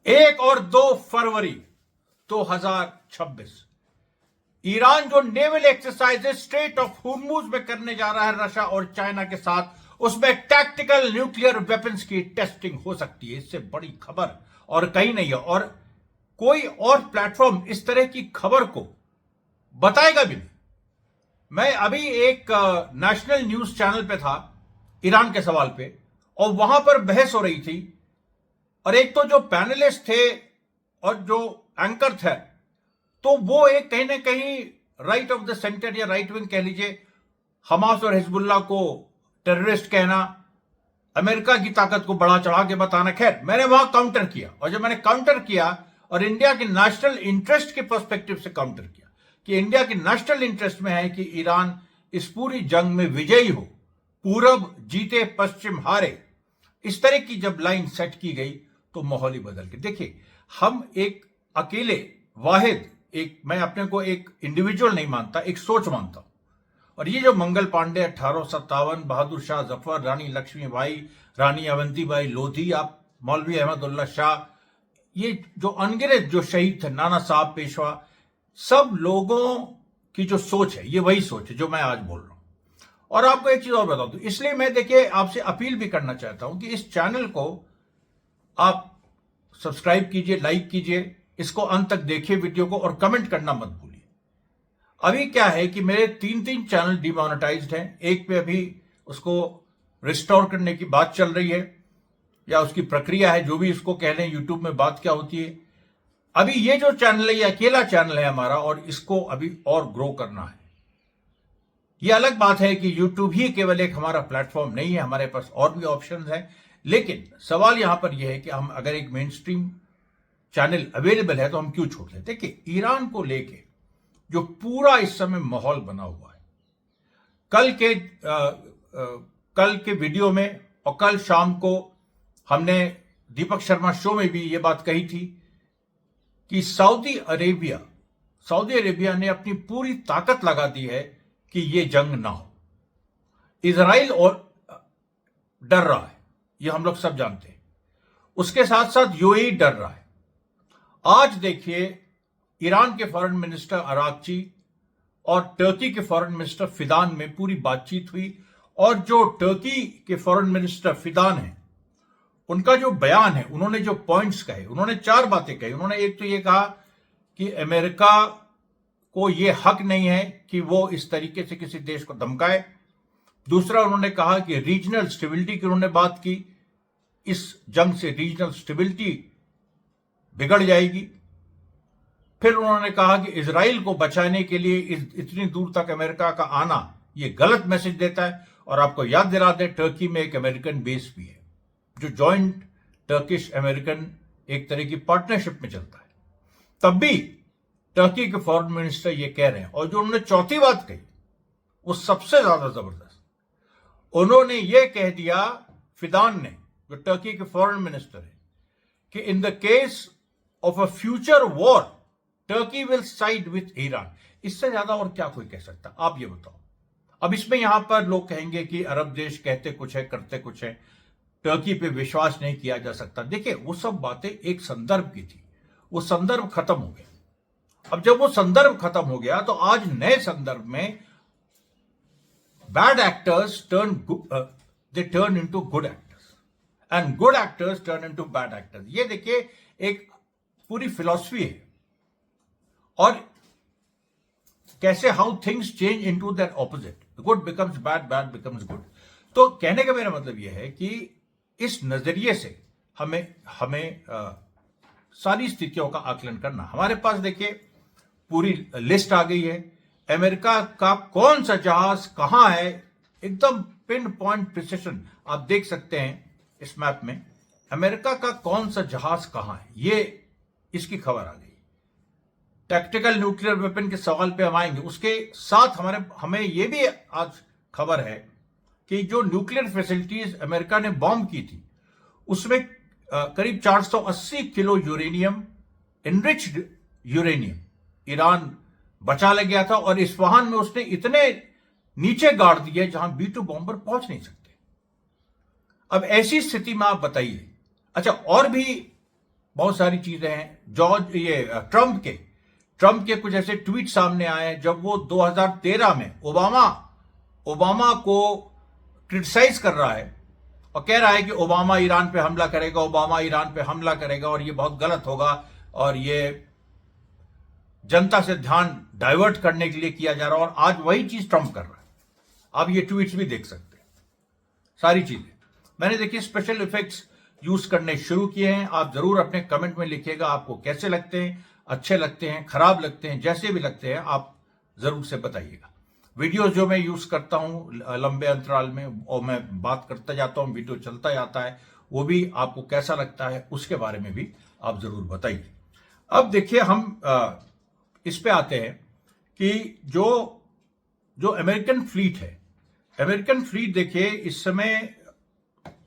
1 और 2 फरवरी 2026 ईरान जो naval exercises straight of हुर्मुज में करने जा रहा है रशिया और चाइना के साथ, उसमें टैक्टिकल न्यूक्लियर वेपन्स की टेस्टिंग हो सकती है। इससे बड़ी खबर और कहीं नहीं है, और कोई और प्लेटफॉर्म इस तरह की खबर को बताएगा भी नहीं। मैं अभी एक नेशनल न्यूज चैनल पे था ईरान के सवाल पे, और वहां पर बहस हो रही थी, और एक तो जो पैनलिस्ट थे और जो एंकर थे, तो वो एक कहीं ना कहीं राइट ऑफ द सेंटर या राइट विंग कह लीजिए, हमास और हिजबुल्लाह को टेररिस्ट कहना, अमेरिका की ताकत को बढ़ा चढ़ा के बताना। खैर, मैंने वहां काउंटर किया, और जब मैंने काउंटर किया और इंडिया के नेशनल इंटरेस्ट के पर्सपेक्टिव से काउंटर किया कि इंडिया के नेशनल इंटरेस्ट में है कि ईरान इस पूरी जंग में विजयी हो, पूरब जीते पश्चिम हारे, इस तरह की जब लाइन सेट की गई तो माहौल ही बदल के। देखिए, हम एक अकेले वाहिद मैं अपने को एक इंडिविजुअल नहीं मानता, एक सोच मानता हूं। और ये जो मंगल पांडे 1857, बहादुर शाह जफर, रानी लक्ष्मीबाई, रानी अवंतीबाई लोधी, आप मौलवी अहमदुल्ला शाह, ये जो अनगिनत जो शहीद थे, नाना साहब पेशवा, सब लोगों की जो सोच है, ये वही सोच है जो मैं आज बोल रहा हूं। और आपको एक चीज और बता दूं, इसलिए मैं देखिए आपसे अपील भी करना चाहता हूं कि इस चैनल को आप सब्सक्राइब कीजिए, लाइक कीजिए, इसको अंत तक देखिए वीडियो को, और कमेंट करना मत भूलिए। अभी क्या है कि मेरे 3 चैनल डिमोनेटाइज्ड हैं, एक पे अभी उसको रिस्टोर करने की बात चल रही है, या उसकी प्रक्रिया है, जो भी इसको कह लें, यूट्यूब में बात क्या होती है। अभी ये जो चैनल है, ये अकेला चैनल है हमारा, और इसको अभी और ग्रो करना है। ये अलग बात है कि यूट्यूब ही केवल एक हमारा प्लेटफॉर्म नहीं है, हमारे पास और भी ऑप्शंस हैं। लेकिन सवाल यहां पर यह है कि हम अगर एक मेन स्ट्रीम चैनल अवेलेबल है तो हम क्यों छोड़ दें। देखिए, ईरान को लेके जो पूरा इस समय माहौल बना हुआ है, कल के वीडियो में और कल शाम को हमने दीपक शर्मा शो में भी ये बात कही थी कि सऊदी अरेबिया ने अपनी पूरी ताकत लगा दी है कि ये जंग ना हो। इजराइल और डर रहा है, ये हम लोग सब जानते हैं। उसके साथ साथ यूएई डर रहा है। आज देखिए, ईरान के फॉरेन मिनिस्टर अरागची और टर्की के फॉरेन मिनिस्टर फिदान में पूरी बातचीत हुई, और जो टर्की के फॉरेन मिनिस्टर फिदान है, उनका जो बयान है, उन्होंने जो पॉइंट्स कहे, उन्होंने 4 बातें कही। उन्होंने एक तो ये कहा कि अमेरिका को ये हक नहीं है कि वो इस तरीके से किसी देश को धमकाए। दूसरा, उन्होंने कहा कि रीजनल स्टेबिलिटी की उन्होंने बात की, इस जंग से रीजनल स्टेबिलिटी बिगड़ जाएगी। फिर उन्होंने कहा कि इजराइल को बचाने के लिए इतनी दूर तक अमेरिका का आना ये गलत मैसेज देता है। और आपको याद दिला दें, टर्की में एक अमेरिकन बेस भी है, जो जॉइंट टर्किश अमेरिकन एक तरह की पार्टनरशिप में चलता है। तब भी टर्की के फॉरेन मिनिस्टर ये कह रहे हैं। और जो उन्होंने चौथी बात कही, वो सबसे ज्यादा जबरदस्त, उन्होंने ये कह दिया, फिदान ने, जो टर्की के फॉरेन मिनिस्टर है, कि in the case of a future war Turkey will side with Iran. इससे ज्यादा और क्या कोई कह सकता, आप ये बताओ। अब इसमें यहां पर लोग कहेंगे कि अरब देश कहते कुछ है, करते कुछ है, टर्की पे विश्वास नहीं किया जा सकता। देखिए, वो सब बातें एक संदर्भ की थी, वो संदर्भ खत्म हो गया। अब जब वो संदर्भ खत्म हो गया, तो आज नए संदर्भ में bad actors turn into good actors, and good actors turn into bad actors. ये देखिए, एक पूरी फिलॉसफी है, और कैसे how things change into their opposite, good becomes bad, bad becomes good. तो कहने का मेरा मतलब यह है कि इस नजरिए से हमें सारी स्थितियों का आकलन करना। हमारे पास देखिए पूरी लिस्ट आ गई है। अमेरिका का कौन सा जहाज कहां है, एकदम पिन पॉइंट प्रिसिशन आप देख सकते हैं इस मैप में। अमेरिका का कौन सा जहाज कहां है, ये इसकी खबर आ गई। टैक्टिकल न्यूक्लियर वेपन के सवाल पे हम आएंगे। उसके साथ हमें यह भी आज खबर है कि जो न्यूक्लियर फैसिलिटीज अमेरिका ने बॉम्ब की थी, उसमें करीब 480 kilo uranium, enriched uranium, Iran बचा ले गया था। और इस्फहान में उसने इतने नीचे गाड़ दिए जहां B2 बॉम्बर पहुंच नहीं सकते। अब ऐसी स्थिति में आप बताइए, अच्छा, और भी बहुत सारी चीजें हैं। ट्रंप के कुछ ऐसे ट्वीट सामने आए जब वो 2013 में ओबामा को क्रिटिसाइज कर रहा है और कह रहा है कि ओबामा ईरान पे हमला करेगा और ये बहुत गलत होगा और ये जनता से ध्यान डाइवर्ट करने के लिए किया जा रहा है, और आज वही चीज ट्रंप कर रहा है। आप ये ट्वीट्स भी देख सकते हैं, सारी चीजें मैंने देखिए स्पेशल इफेक्ट्स यूज करने शुरू किए हैं। आप जरूर अपने कमेंट में लिखिएगा आपको कैसे लगते हैं, अच्छे लगते हैं, खराब लगते हैं, जैसे भी लगते हैं आप जरूर से बताइएगा। वीडियोस जो मैं यूज करता हूं लंबे अंतराल में और मैं बात करता जाता हूं, वीडियो चलता जाता है, वो भी आपको कैसा लगता है उसके बारे में भी आप जरूर बताइए। अब देखिए हम इस पे आते हैं कि जो अमेरिकन फ्लीट है, अमेरिकन फ्लीट देखिए इस समय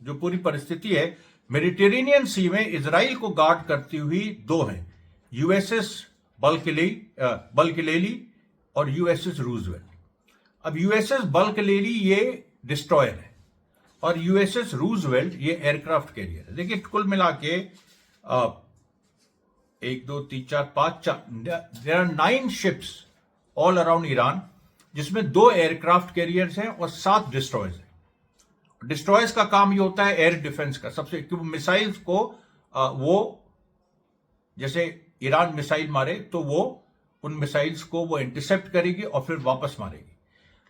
जो पूरी परिस्थिति है, मेडिटेरेनियन सी में इजराइल को गार्ड करती हुई दो हैं, यूएसएस बल्कलेली और यूएसएस रूजवेल्ट। अब यूएसएस बल्कलेली ये डिस्ट्रॉयर है और यूएसएस रूजवेल्ट ये एयरक्राफ्ट कैरियर है। देखिए कुल मिला के 1 2 3 4 5 there are 9 ships all around Iran, जिसमें 2 एयरक्राफ्ट कैरियर्स हैं और 7 डिस्ट्रॉयर्स हैं। डिस्ट्रॉयर्स का काम ये होता है एयर डिफेंस का, सबसे क्योंकि मिसाइल्स को वो जैसे ईरान मिसाइल मारे तो वो उन मिसाइल्स को वो इंटरसेप्ट करेगी और फिर वापस मारेगी।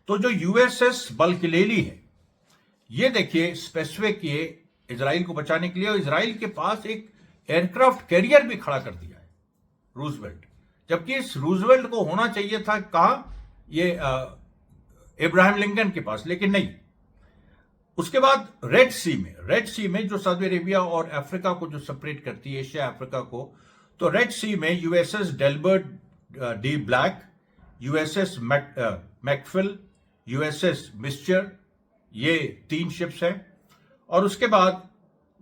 तो जो यूएसएस बल्कलेली है ये देखिए स्पेसिफिक ये इजराइल को बचाने के लिए, और इजराइल के पास एक एयरक्राफ्ट कैरियर भी खड़ा कर दिया है रूजवेल्ट, जबकि इस रूजवेल्ट को होना चाहिए था कहां, ये इब्राहिम लिंकन के पास, लेकिन नहीं। उसके बाद रेड सी में जो सऊदी अरेबिया और अफ्रीका को जो सेपरेट करती है, एशिया अफ्रीका को, तो रेड सी में USS Delbert D Black, USS McFaul, USS Mitscher, ये 3 शिप्स हैं। और उसके बाद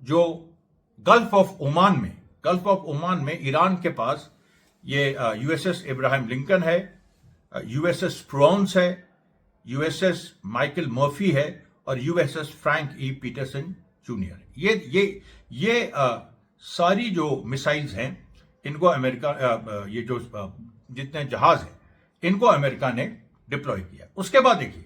जो गल्फ ऑफ ओमान में ईरान के पास ये यूएसएस इब्राहिम लिंकन है, यूएसएस प्रोन्स है, यूएसएस माइकल मर्फी है और USS Frank E Petersen Junior. ये सारी जो मिसाइल्स हैं इनको अमेरिका ये जो जितने जहाज हैं इनको अमेरिका ने डिप्लॉय किया। उसके बाद देखिए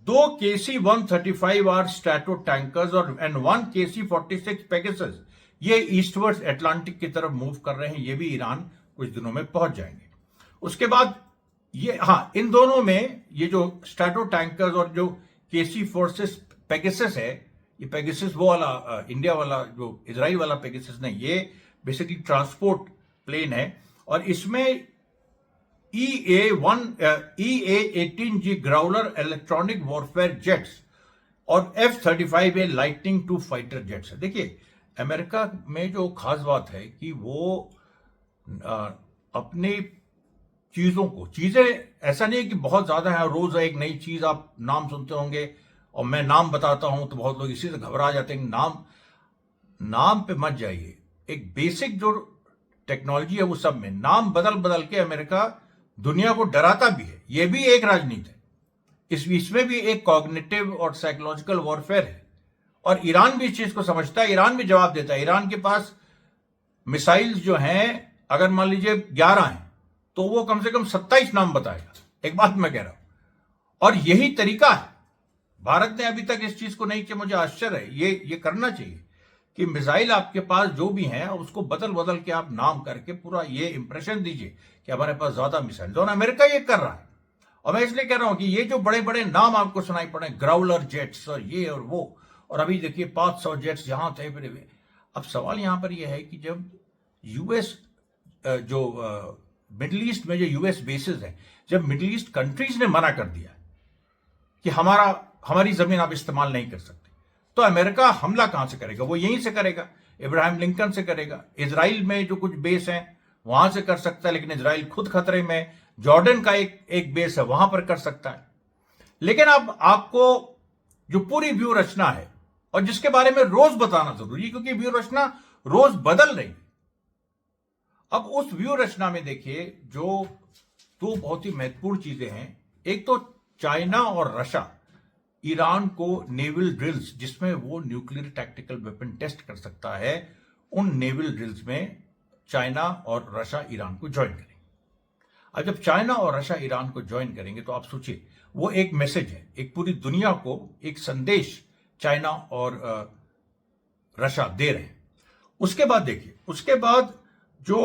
2 KC-135R स्ट्रैटो टैंकर्स और 1 KC-46 पेगासस ये ईस्टवर्ड्स अटलांटिक की तरफ मूव कर रहे हैं, ये भी ईरान कुछ दिनों में पहुंच जाएंगे। उसके बाद ये इन दोनों में ये जो स्ट्रैटो टैंकर्स और जो KC-46 पेगासस है, ये पेगासस वो वाला इंडिया वाला जो इजराइल वाला पेगासस नहीं, ये बेसिकली ट्रांसपोर्ट प्लेन है और इसमें EA-18G Growler electronic warfare jets और F-35A lightning II fighter jets है। देखिए अमेरिका में जो खास बात है कि वो अपनी चीजें ऐसा नहीं है कि बहुत ज्यादा है, रोज एक नई चीज आप नाम सुनते होंगे और मैं नाम बताता हूं तो बहुत लोग इसी से घबरा जाते हैं। नाम पे मत जाइए, एक बेसिक जो टेक्नोलॉजी है वो सब में नाम बदल के अमेरिका दुनिया को डराता भी है, ये भी एक राजनीति है, इसमें भी एक कॉग्निटिव और साइकोलॉजिकल वॉरफेयर है और ईरान भी इस चीज को समझता है, ईरान भी जवाब देता है। ईरान के पास मिसाइल्स जो हैं अगर मान लीजिए 11 हैं तो वो कम से कम 27 नाम बताएगा, एक बात मैं कह रहा हूं, और यही तरीका है। भारत ने अभी तक इस चीज को नहीं किया, मुझे आश्चर्य है, ये करना चाहिए कि मिसाइल आपके पास जो भी हैं उसको बदल के आप नाम करके पूरा ये इंप्रेशन दीजिए कि हमारे पास ज्यादा मिसाइल, और अमेरिका ये कर रहा है। और मैं इसलिए कह रहा हूं कि ये जो बड़े बड़े नाम आपको सुनाई पड़े, ग्राउलर जेट्स और ये और वो, और अभी देखिए 500 जेट्स यहां थे फिर। अब सवाल यहां पर यह है कि जब यूएस जो मिडिल ईस्ट में जो यूएस बेसिस हैं, जब मिडिल ईस्ट कंट्रीज ने मना कर दिया कि हमारी जमीन आप इस्तेमाल नहीं कर सकते, तो अमेरिका हमला कहां से करेगा? वो यहीं से करेगा, इब्राहिम लिंकन से करेगा। इजराइल में जो कुछ बेस हैं वहां से कर सकता है, लेकिन इजराइल खुद खतरे में, जॉर्डन का एक बेस है वहां पर कर सकता है। लेकिन अब आपको जो पूरी व्यू रचना है और जिसके बारे में रोज बताना जरूरी है, क्योंकि व्यू रचना रोज बदल रही है। अब उस व्यू रचना में देखिए जो 2 बहुत ही महत्वपूर्ण चीजें हैं, एक तो चाइना और रशिया ईरान को नेवल ड्रिल्स जिसमें वो न्यूक्लियर टैक्टिकल वेपन टेस्ट कर सकता है, उन नेवल ड्रिल्स में चाइना और रशिया ईरान को ज्वाइन करेंगे। अब जब चाइना और रशिया ईरान को ज्वाइन करेंगे तो आप सोचिए, वो एक मैसेज है, एक पूरी दुनिया को एक संदेश चाइना और रशिया दे रहे हैं। उसके बाद देखिए, उसके बाद जो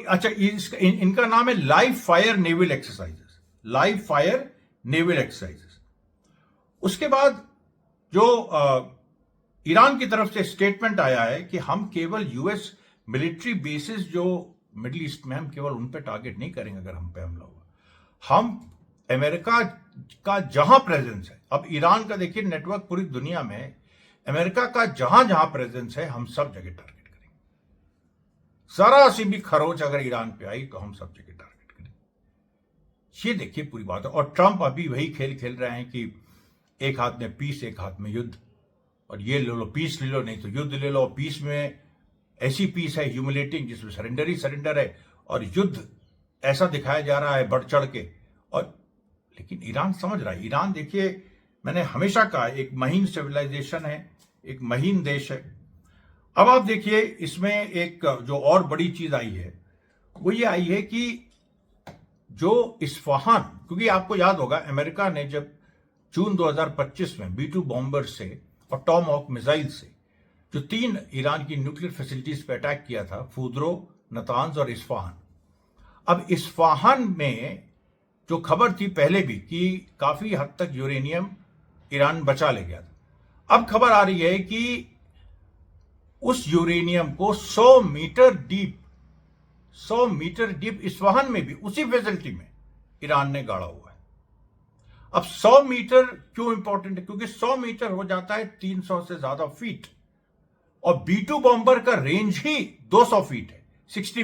अच्छा, इनका नाम है live fire naval exercises, live fire naval exercises. उसके बाद जो ईरान की तरफ से स्टेटमेंट आया है कि हम केवल यूएस मिलिट्री बेसिस जो मिडिल ईस्ट में, हम केवल उन पे टारगेट नहीं करेंगे अगर हम पे हमला हुआ, हम अमेरिका का जहां प्रेजेंस है, अब ईरान का देखिए नेटवर्क पूरी दुनिया में है, अमेरिका का जहां जहां प्रेजेंस है हम सब जगह टारगेट करेंगे। जरा सी भी खरोच अगर ईरान पे आई तो हम सब जगह टारगेट करेंगे। ये देखिए पूरी बात है। और ट्रंप अभी वही खेल खेल रहे हैं कि एक हाथ में पीस, एक हाथ में युद्ध, और ये ले लो पीस ले लो, नहीं तो युद्ध ले लो। पीस में ऐसी पीस है ह्यूमिलेटिंग जिसमें सरेंडर ही सरेंडर है, और युद्ध ऐसा दिखाया जा रहा है बढ़ चढ़ के। और लेकिन ईरान समझ रहा है। ईरान देखिए, मैंने हमेशा कहा एक महीन सिविलाइजेशन है, एक महीन देश है। अब आप देखिए इसमें एक जो और बड़ी चीज आई है वो ये आई है कि जो इस्फहान, क्योंकि आपको याद होगा अमेरिका ने जब जून 2025 में B-2 बॉम्बर से और टॉमहॉक मिसाइल से जो 3 ईरान की न्यूक्लियर फैसिलिटीज पे अटैक किया था, फूदरो, नतांज और इस्फहान। अब इस्फहान में जो खबर थी पहले भी कि काफी हद तक यूरेनियम ईरान बचा ले गया था, अब खबर आ रही है कि उस यूरेनियम को 100 मीटर डीप इस्फहान में भी उसी फैसिलिटी में ईरान ने गाड़ा हुआ है। अब 100 मीटर क्यों इंपॉर्टेंट है? क्योंकि 100 मीटर हो जाता है 300 से ज्यादा फीट, और B-2 बॉम्बर का रेंज ही 200 फीट है, 60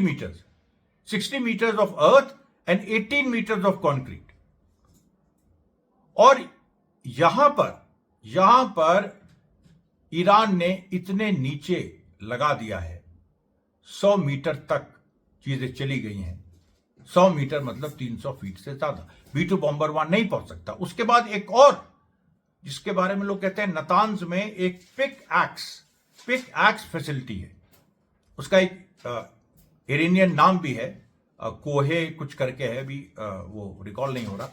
metres of earth and 18 metres of concrete. और यहां पर ईरान ने इतने नीचे लगा दिया है, 100 मीटर तक चीजें चली गई हैं। 100 मीटर मतलब 300 फीट से ज्यादा। B-2 बॉम्बर वहां नहीं पहुंच सकता। उसके बाद एक और जिसके बारे में लोग कहते हैं, नतांज में एक पिक एक्स फैसिलिटी है। उसका एक इरानियन नाम भी है, कोहे कुछ करके है, अभी वो रिकॉल नहीं हो रहा,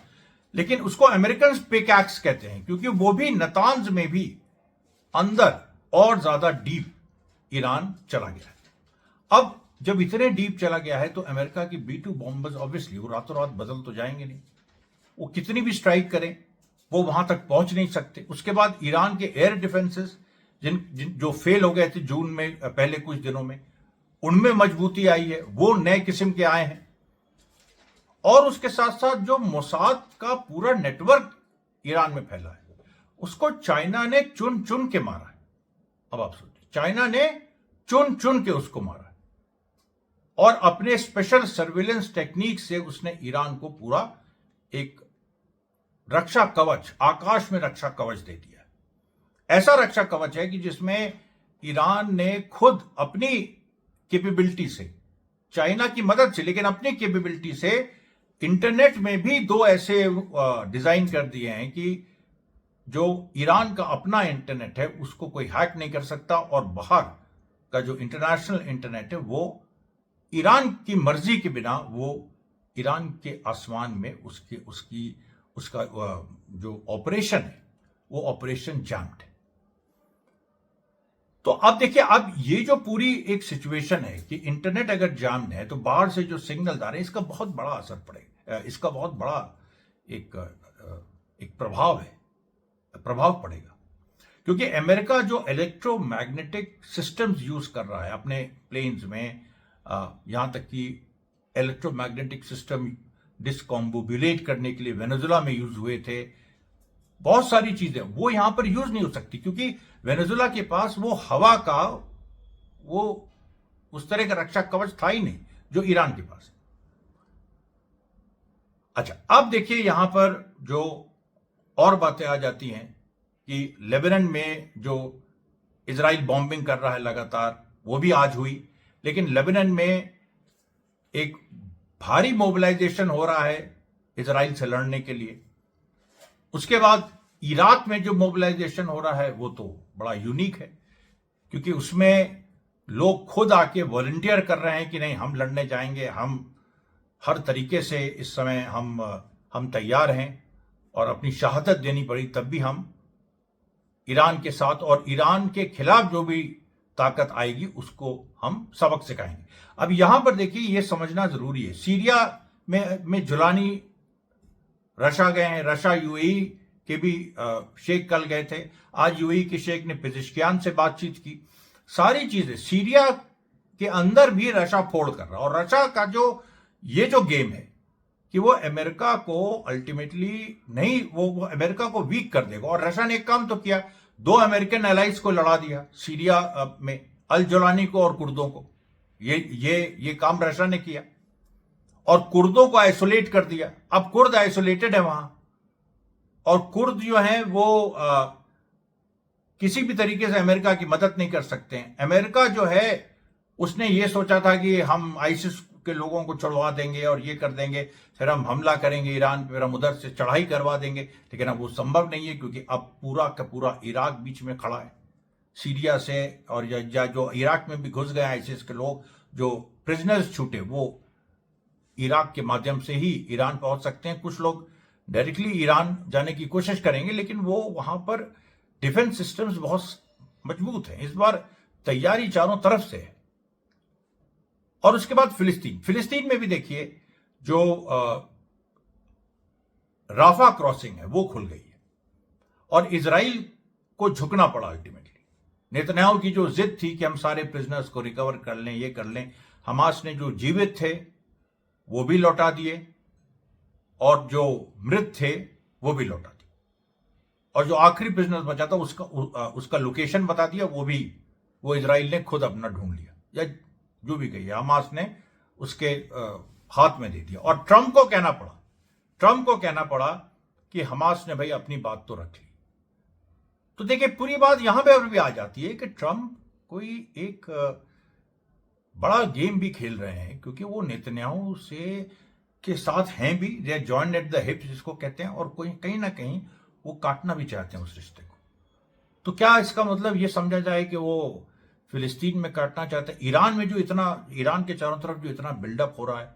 लेकिन उसको अमेरिकन पिक एक्स कहते हैं क्योंकि वो भी नतांज में भी अंदर और ज्यादा डीप ईरान चला गया है। अब जब इतने डीप चला गया है तो अमेरिका की B-2 बॉम्बर्स ऑब्वियसली वो रातों रात बदल तो जाएंगे नहीं, वो कितनी भी स्ट्राइक करें वो वहां तक पहुंच नहीं सकते। उसके बाद ईरान के एयर डिफेंसेस जो फेल हो गए थे जून में, पहले कुछ दिनों में, उनमें मजबूती आई है, वो नए किस्म के आए हैं। और उसके साथ साथ जो मोसाद का पूरा नेटवर्क ईरान में फैला है, उसको चाइना ने चुन चुन के मारा है। अब आप सोचिए, चाइना ने चुन चुन के उसको मारा है, और अपने स्पेशल सर्विलेंस टेक्निक से उसने ईरान को पूरा एक रक्षा कवच, आकाश में रक्षा कवच दे दिया है। ऐसा रक्षा कवच है कि जिसमें ईरान ने खुद अपनी कैपेबिलिटी से, चाइना की मदद से, लेकिन अपनी कैपेबिलिटी से इंटरनेट में भी 2 ऐसे डिजाइन कर दिए हैं कि जो ईरान का अपना इंटरनेट है उसको कोई हैक नहीं कर सकता, और बाहर का जो इंटरनेशनल इंटरनेट है वो ईरान की मर्जी के बिना वो ईरान के आसमान में उसका जो ऑपरेशन है वो ऑपरेशन जैम्ड है। तो अब देखिए, अब ये जो पूरी एक सिचुएशन है कि इंटरनेट अगर जैम्ड है तो बाहर से जो सिग्नल आ रहे हैं इसका बहुत बड़ा असर पड़ेगा, इसका बहुत बड़ा एक प्रभाव पड़ेगा। क्योंकि अमेरिका जो इलेक्ट्रोमैग्नेटिक सिस्टम्स यूज कर रहा है अपने प्लेन्स में, यहां तक कि इलेक्ट्रोमैग्नेटिक सिस्टम डिस्कॉम्बुलेट करने के लिए वेनेजुला में यूज हुए थे, बहुत सारी चीजें वो यहां पर यूज नहीं हो सकती क्योंकि वेनेजुला के पास वो हवा का वो उस तरह का रक्षा कवच था ही नहीं जो ईरान के पास है। अच्छा, अब देखिए यहां पर जो और बातें आ जाती हैं कि लेबनान में जो इजराइल बॉम्बिंग कर रहा है लगातार, वो भी आज हुई, लेकिन लेबनान में एक भारी मोबिलाइजेशन हो रहा है इजराइल से लड़ने के लिए। उसके बाद इराक में जो मोबिलाइजेशन हो रहा है वो तो बड़ा यूनिक है क्योंकि उसमें लोग खुद आके वॉलंटियर कर रहे हैं कि नहीं, हम लड़ने जाएंगे, हम हर तरीके से इस समय हम तैयार हैं, और अपनी शहादत देनी पड़ी तब भी हम ईरान के साथ, और ईरान के खिलाफ जो भी ताकत आएगी उसको हम सबक सिखाएंगे। अब यहां पर देखिए, ये समझना जरूरी है, सीरिया में जुलानी रशा गए हैं, रशा यूएई के भी शेख कल गए थे, आज यूएई के शेख ने पेजिशकियान से बातचीत की। सारी चीजें सीरिया के अंदर भी रशा फोड़ कर रहा, और रशा का ये जो गेम है कि वो अमेरिका को अल्टीमेटली नहीं, वो अमेरिका को वीक कर देगा। और रशिया ने एक काम तो किया, 2 अमेरिकन एलाइज को लड़ा दिया सीरिया में, अल जुलानी को और कुर्दों को। ये काम रशिया ने किया, और कुर्दों को आइसोलेट कर दिया। अब कुर्द आइसोलेटेड है वहां, और कुर्द जो है वो किसी भी तरीके से अमेरिका की मदद नहीं कर सकते हैं। अमेरिका जो है उसने ये सोचा था कि हम आईसिस के लोगों को चढ़वा देंगे और ये कर देंगे, फिर हम हमला करेंगे ईरान पे, फिर हम उधर से चढ़ाई करवा देंगे, लेकिन अब वो संभव नहीं है, क्योंकि अब पूरा का पूरा इराक बीच में खड़ा है सीरिया से। और या जो इराक में भी घुस गए आईसिस के लोग, जो प्रिजनर्स छूटे, वो इराक के माध्यम से ही ईरान पहुंच सकते हैं। कुछ लोग डायरेक्टली ईरान जाने की कोशिश करेंगे, लेकिन वो वहां पर डिफेंस सिस्टम्स बहुत मजबूत हैं। इस बार तैयारी चारों तरफ से है। और उसके बाद फिलिस्तीन में भी देखिए, जो राफा क्रॉसिंग है वो खुल गई है, और इजराइल को झुकना पड़ा अल्टीमेटली। नेतन्याहू की जो जिद थी कि हम सारे प्रिजनर्स को रिकवर कर लें, ये कर लें, हमास ने जो जीवित थे वो भी लौटा दिए, और जो मृत थे वो भी लौटा दिए, और जो आखिरी प्रिजनर बचा था उसका लोकेशन बता दिया, वो इजराइल ने खुद अपना ढूंढ लिया, या जो भी कही हमास ने उसके हाथ में दे दिया। और ट्रंप को कहना पड़ा कि हमास ने भाई अपनी बात तो रख ली। तो देखिए, पूरी बात यहां पे और भी आ जाती है कि ट्रंप कोई एक बड़ा गेम भी खेल रहे हैं, क्योंकि वो नेतन्याहू के साथ हैं भी, they are joined at the hips जिसको कहते हैं, और कहीं ना कहीं वो काटना भी चाहते हैं उस रिश्ते को। तो क्या इसका मतलब ये समझा जाए कि वो फिलिस्तीन में काटना चाहते हैं? ईरान के चारों तरफ जो इतना बिल्डअप हो रहा है,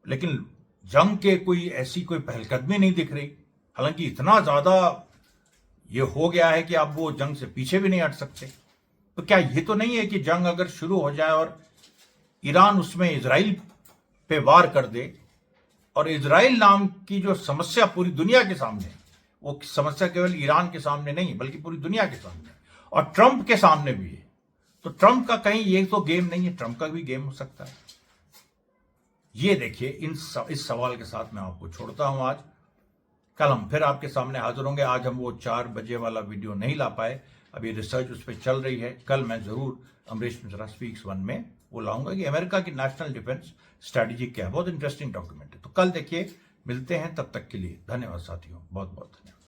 लेकिन जंग के कोई पहलकदमी नहीं दिख रही। हालांकि इतना ज्यादा ये हो गया है कि अब वो जंग से पीछे भी नहीं हट सकते। तो क्या ये तो नहीं है कि जंग अगर शुरू हो जाए और ईरान उसमें इजराइल पे वार कर दे, और इजराइल नाम की जो समस्या पूरी दुनिया के सामने है, वो समस्या केवल ईरान के सामने नहीं बल्कि पूरी दुनिया के सामने है, और ट्रंप के सामने भी है। तो ट्रंप का कहीं ये तो गेम नहीं है, ट्रंप का भी गेम हो सकता है। ये देखिए, इस सवाल के साथ मैं आपको छोड़ता हूं आज। कल हम फिर आपके सामने हाजिर होंगे। आज हम वो 4 बजे वाला वीडियो नहीं ला पाए, अभी रिसर्च उस पर चल रही है। कल मैं जरूर अमरीश मिश्रा स्पीक्स 1 में वो लाऊंगा कि अमेरिका की नेशनल डिफेंस स्ट्रैटेजी क्या है। बहुत इंटरेस्टिंग डॉक्यूमेंट है। तो कल देखिए, मिलते हैं, तब तक के लिए धन्यवाद साथियों, बहुत बहुत धन्यवाद।